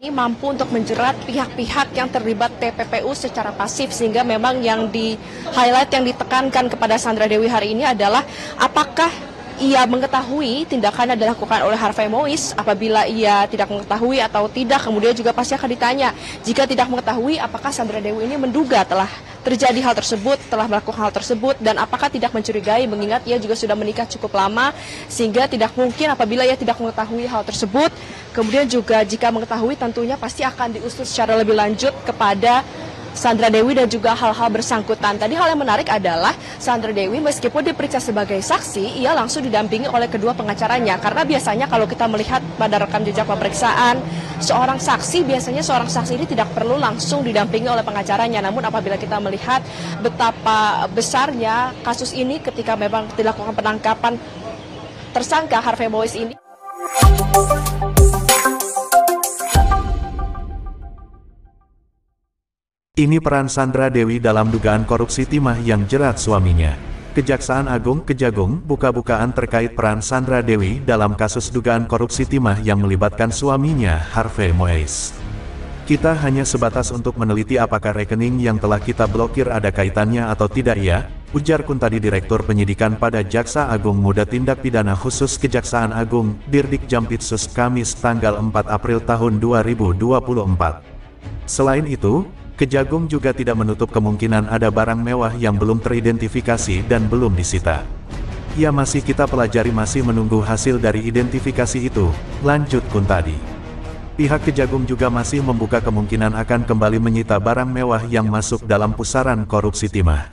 Ini mampu untuk menjerat pihak-pihak yang terlibat TPPU secara pasif, sehingga memang yang di-highlight, yang ditekankan kepada Sandra Dewi hari ini adalah apakah ia mengetahui tindakan yang dilakukan oleh Harvey Mois. Apabila ia tidak mengetahui atau tidak, kemudian juga pasti akan ditanya. Jika tidak mengetahui, apakah Sandra Dewi ini menduga telah terjadi hal tersebut, telah melakukan hal tersebut, dan apakah tidak mencurigai, mengingat ia juga sudah menikah cukup lama, sehingga tidak mungkin apabila ia tidak mengetahui hal tersebut. Kemudian juga jika mengetahui, tentunya pasti akan diusut secara lebih lanjut kepada Sandra Dewi dan juga hal-hal bersangkutan. Tadi hal yang menarik adalah Sandra Dewi meskipun diperiksa sebagai saksi, ia langsung didampingi oleh kedua pengacaranya. Karena biasanya kalau kita melihat pada rekam jejak pemeriksaan, seorang saksi ini tidak perlu langsung didampingi oleh pengacaranya. Namun apabila kita melihat betapa besarnya kasus ini ketika memang dilakukan penangkapan tersangka Harvey Mois ini. Ini peran Sandra Dewi dalam dugaan korupsi timah yang jerat suaminya. Kejaksaan Agung Kejagung buka-bukaan terkait peran Sandra Dewi dalam kasus dugaan korupsi timah yang melibatkan suaminya, Harvey Mois. Kita hanya sebatas untuk meneliti apakah rekening yang telah kita blokir ada kaitannya atau tidak ya, ujar Kuntadi Direktur Penyidikan pada Jaksa Agung Muda Tindak Pidana Khusus Kejaksaan Agung, Dirdik Jampitsus Kamis tanggal 4 April tahun 2024. Selain itu, Kejagung juga tidak menutup kemungkinan ada barang mewah yang belum teridentifikasi dan belum disita. Ya masih kita pelajari, masih menunggu hasil dari identifikasi itu, lanjut Kuntadi. Pihak Kejagung juga masih membuka kemungkinan akan kembali menyita barang mewah yang masuk dalam pusaran korupsi timah.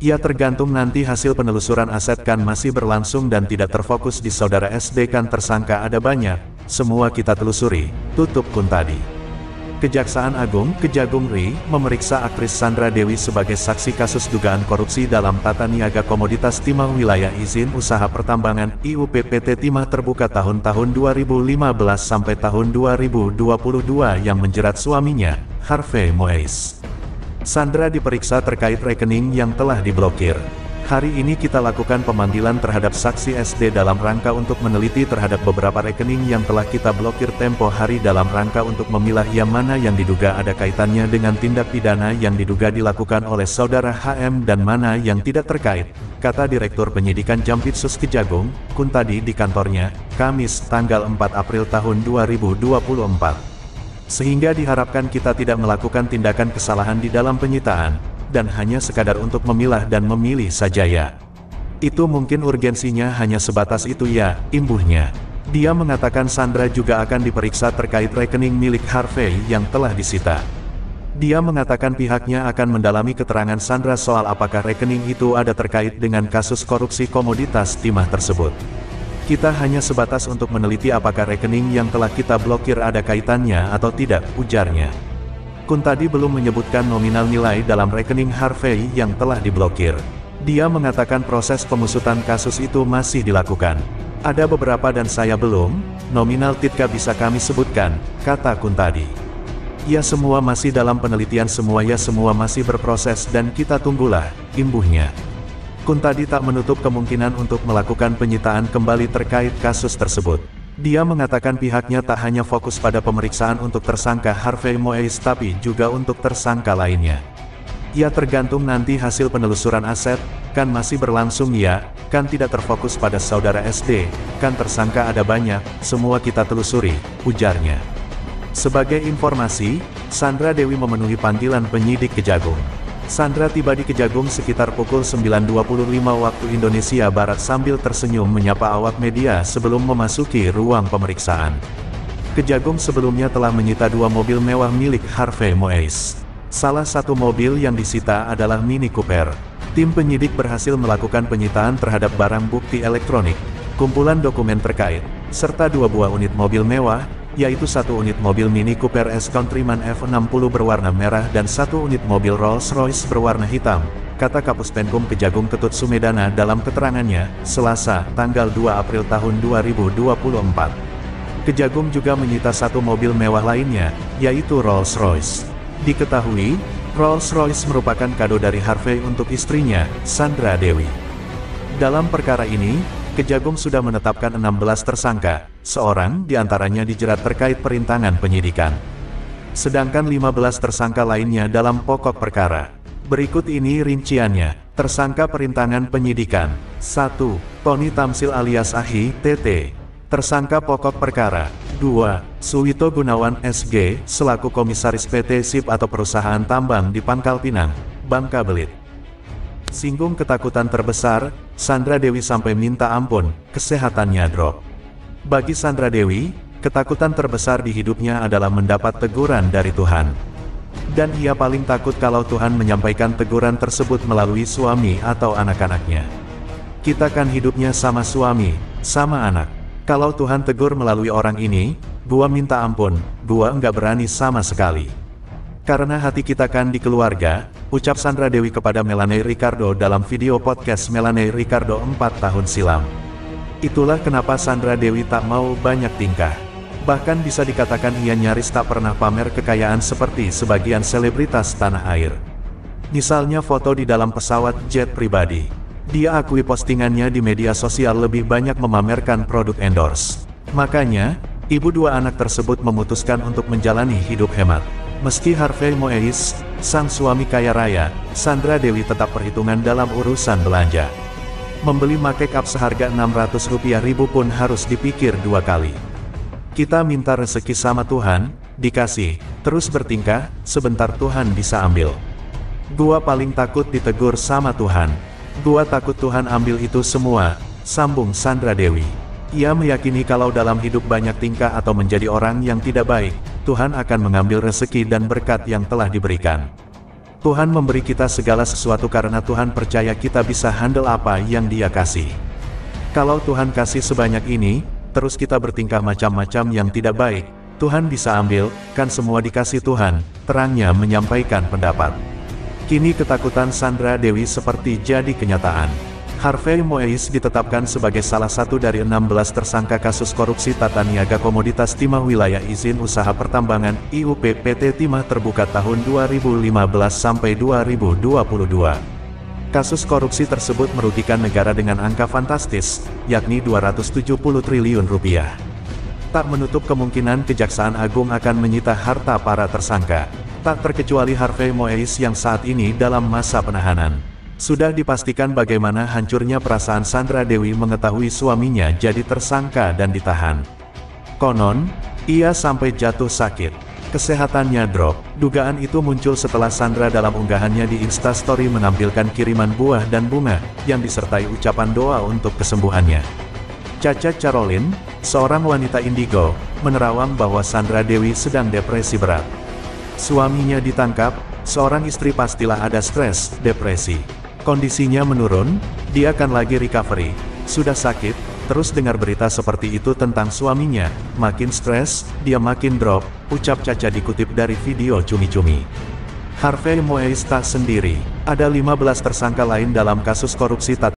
Ya tergantung nanti hasil penelusuran aset, kan masih berlangsung dan tidak terfokus di saudara SD, kan tersangka ada banyak, semua kita telusuri, tutup Kuntadi. Kejaksaan Agung Kejagung RI memeriksa aktris Sandra Dewi sebagai saksi kasus dugaan korupsi dalam tata niaga komoditas timah wilayah izin usaha pertambangan IUPPT Timah Terbuka tahun-tahun 2015 sampai tahun 2022 yang menjerat suaminya, Harvey Mois. Sandra diperiksa terkait rekening yang telah diblokir. Hari ini kita lakukan pemanggilan terhadap saksi SD dalam rangka untuk meneliti terhadap beberapa rekening yang telah kita blokir tempo hari dalam rangka untuk memilah yang mana yang diduga ada kaitannya dengan tindak pidana yang diduga dilakukan oleh saudara HM dan mana yang tidak terkait, kata Direktur Penyidikan Jampitsus Kejagung, Kuntadi di kantornya, Kamis tanggal 4 April tahun 2024. Sehingga diharapkan kita tidak melakukan tindakan kesalahan di dalam penyitaan, dan hanya sekadar untuk memilah dan memilih saja ya. Itu mungkin urgensinya hanya sebatas itu ya, imbuhnya. Dia mengatakan Sandra juga akan diperiksa terkait rekening milik Harvey yang telah disita. Dia mengatakan pihaknya akan mendalami keterangan Sandra soal apakah rekening itu ada terkait dengan kasus korupsi komoditas timah tersebut. Kita hanya sebatas untuk meneliti apakah rekening yang telah kita blokir ada kaitannya atau tidak, ujarnya. Kuntadi belum menyebutkan nominal nilai dalam rekening Harvey yang telah diblokir. Dia mengatakan proses pengusutan kasus itu masih dilakukan. Ada beberapa dan saya belum, nominal tidak bisa kami sebutkan, kata Kuntadi. Ya semua masih dalam penelitian, semua masih berproses dan kita tunggulah, imbuhnya. Kuntadi tak menutup kemungkinan untuk melakukan penyitaan kembali terkait kasus tersebut. Dia mengatakan pihaknya tak hanya fokus pada pemeriksaan untuk tersangka Harvey Mois tapi juga untuk tersangka lainnya. Ya tergantung nanti hasil penelusuran aset, kan masih berlangsung ya, kan tidak terfokus pada saudara SD, kan tersangka ada banyak, semua kita telusuri, ujarnya. Sebagai informasi, Sandra Dewi memenuhi panggilan penyidik Kejagung. Sandra tiba di Kejagung sekitar pukul 9.25 waktu Indonesia Barat sambil tersenyum menyapa awak media sebelum memasuki ruang pemeriksaan. Kejagung sebelumnya telah menyita 2 mobil mewah milik Harvey Mois. Salah satu mobil yang disita adalah Mini Cooper. Tim penyidik berhasil melakukan penyitaan terhadap barang bukti elektronik, kumpulan dokumen terkait, serta 2 buah unit mobil mewah, yaitu 1 unit mobil Mini Cooper S Countryman F60 berwarna merah dan 1 unit mobil Rolls-Royce berwarna hitam, kata Kapus Penkum Kejagung Ketut Sumedana dalam keterangannya, Selasa, tanggal 2 April tahun 2024. Kejagung juga menyita 1 mobil mewah lainnya, yaitu Rolls-Royce. Diketahui, Rolls-Royce merupakan kado dari Harvey untuk istrinya, Sandra Dewi. Dalam perkara ini, Kejagung sudah menetapkan 16 tersangka, seorang diantaranya dijerat terkait perintangan penyidikan. sedangkan 15 tersangka lainnya dalam pokok perkara. Berikut ini rinciannya. Tersangka perintangan penyidikan. 1. Tony Tamsil alias Ahi, TT. Tersangka pokok perkara. 2. Suwito Gunawan SG, selaku Komisaris PT SIP atau Perusahaan Tambang di Pangkal Pinang, Bangka Belitung. Singgung ketakutan terbesar, Sandra Dewi sampai minta ampun, kesehatannya drop. Bagi Sandra Dewi, ketakutan terbesar di hidupnya adalah mendapat teguran dari Tuhan. Dan ia paling takut kalau Tuhan menyampaikan teguran tersebut melalui suami atau anak-anaknya. Kita kan hidupnya sama suami, sama anak. Kalau Tuhan tegur melalui orang ini, gua minta ampun, gua enggak berani sama sekali. Karena hati kita kan di keluarga, ucap Sandra Dewi kepada Melanie Ricardo dalam video podcast Melanie Ricardo 4 tahun silam. Itulah kenapa Sandra Dewi tak mau banyak tingkah. Bahkan bisa dikatakan ia nyaris tak pernah pamer kekayaan seperti sebagian selebritas tanah air. Misalnya foto di dalam pesawat jet pribadi. Dia akui postingannya di media sosial lebih banyak memamerkan produk endorse. Makanya, ibu dua anak tersebut memutuskan untuk menjalani hidup hemat. Meski Harvey Moeis, sang suami kaya raya, Sandra Dewi tetap perhitungan dalam urusan belanja. Membeli make up seharga Rp600.000 pun harus dipikir dua kali. Kita minta rezeki sama Tuhan, dikasih, terus bertingkah, sebentar Tuhan bisa ambil. Gua paling takut ditegur sama Tuhan. Gua takut Tuhan ambil itu semua, sambung Sandra Dewi. Ia meyakini kalau dalam hidup banyak tingkah atau menjadi orang yang tidak baik, Tuhan akan mengambil rezeki dan berkat yang telah diberikan. Tuhan memberi kita segala sesuatu karena Tuhan percaya kita bisa handle apa yang Dia kasih. Kalau Tuhan kasih sebanyak ini, terus kita bertingkah macam-macam yang tidak baik, Tuhan bisa ambil, kan semua dikasih Tuhan, terangnya menyampaikan pendapat. Kini ketakutan Sandra Dewi seperti jadi kenyataan. Harvey Moeis ditetapkan sebagai salah satu dari 16 tersangka kasus korupsi tata niaga komoditas timah wilayah izin usaha pertambangan IUP PT Timah Terbuka tahun 2015 sampai 2022. Kasus korupsi tersebut merugikan negara dengan angka fantastis, yakni Rp270 triliun. Tak menutup kemungkinan Kejaksaan Agung akan menyita harta para tersangka. Tak terkecuali Harvey Moeis yang saat ini dalam masa penahanan. Sudah dipastikan bagaimana hancurnya perasaan Sandra Dewi mengetahui suaminya jadi tersangka dan ditahan. Konon, ia sampai jatuh sakit. Kesehatannya drop. Dugaan itu muncul setelah Sandra dalam unggahannya di Instastory menampilkan kiriman buah dan bunga, yang disertai ucapan doa untuk kesembuhannya. Caca Carolyn, seorang wanita indigo, menerawang bahwa Sandra Dewi sedang depresi berat. Suaminya ditangkap, seorang istri pastilah ada stres, depresi. Kondisinya menurun, dia akan lagi recovery. Sudah sakit, terus dengar berita seperti itu tentang suaminya, makin stres, dia makin drop, ucap Caca dikutip dari video cumi-cumi. Harvey Moeis tak sendiri, ada 15 tersangka lain dalam kasus korupsi